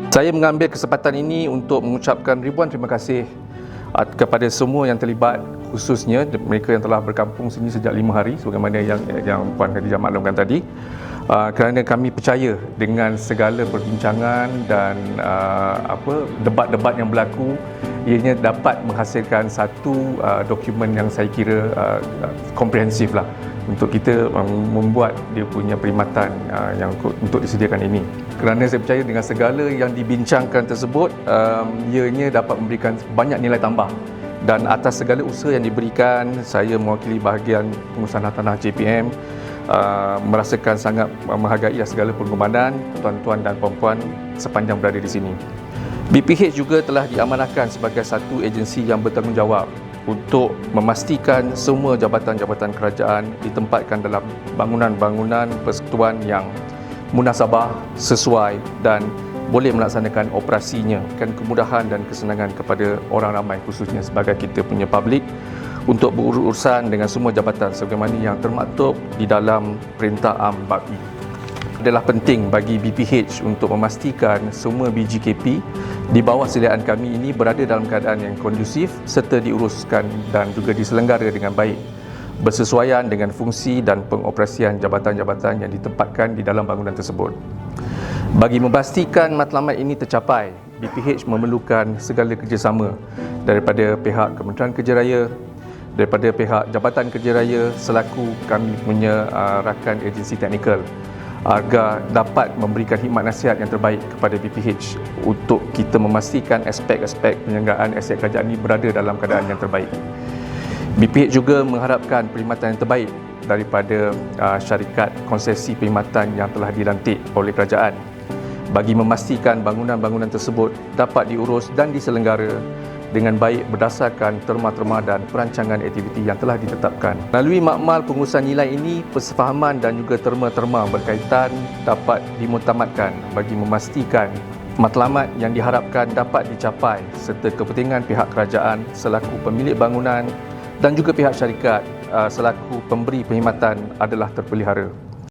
Saya mengambil kesempatan ini untuk mengucapkan ribuan terima kasih kepada semua yang terlibat, khususnya mereka yang telah berkampung sini sejak 5 hari sebagaimana yang Puan Khadijah maklumkan tadi, kerana kami percaya dengan segala perbincangan dan debat-debat yang berlaku, ianya dapat menghasilkan satu dokumen yang saya kira komprehensif lah untuk kita membuat dia punya perkhidmatan yang untuk disediakan ini. Kerana saya percaya dengan segala yang dibincangkan tersebut, ianya dapat memberikan banyak nilai tambah. Dan atas segala usaha yang diberikan, saya mewakili bahagian pengurusan tanah JPM merasakan sangat menghargai segala pengorbanan tuan-tuan dan puan-puan sepanjang berada di sini. BPH juga telah diamanahkan sebagai satu agensi yang bertanggungjawab untuk memastikan semua jabatan-jabatan kerajaan ditempatkan dalam bangunan-bangunan persekutuan yang munasabah, sesuai dan boleh melaksanakan operasinya, kan kemudahan dan kesenangan kepada orang ramai, khususnya sebagai kita punya publik, untuk berurusan dengan semua jabatan sebagaimana yang termaktub di dalam Perintah Am BAPI. Adalah penting bagi BPH untuk memastikan semua BGKP di bawah sediaan kami ini berada dalam keadaan yang kondusif serta diuruskan dan juga diselenggara dengan baik, bersesuaian dengan fungsi dan pengoperasian jabatan-jabatan yang ditempatkan di dalam bangunan tersebut. Bagi memastikan matlamat ini tercapai, BPH memerlukan segala kerjasama daripada pihak Kementerian Kerja Raya, daripada pihak Jabatan Kerja Raya selaku kami punya rakan agensi teknikal, agar dapat memberikan khidmat nasihat yang terbaik kepada BPH untuk kita memastikan aspek-aspek penyelenggaraan aset kerajaan ini berada dalam keadaan yang terbaik. BPH juga mengharapkan perkhidmatan yang terbaik daripada syarikat konsesi perkhidmatan yang telah dilantik oleh kerajaan bagi memastikan bangunan-bangunan tersebut dapat diurus dan diselenggara dengan baik berdasarkan terma-terma dan perancangan aktiviti yang telah ditetapkan. Melalui makmal pengurusan nilai ini, persefahaman dan juga terma-terma berkaitan dapat dimuktamadkan bagi memastikan matlamat yang diharapkan dapat dicapai serta kepentingan pihak kerajaan selaku pemilik bangunan dan juga pihak syarikat selaku pemberi perkhidmatan adalah terpelihara.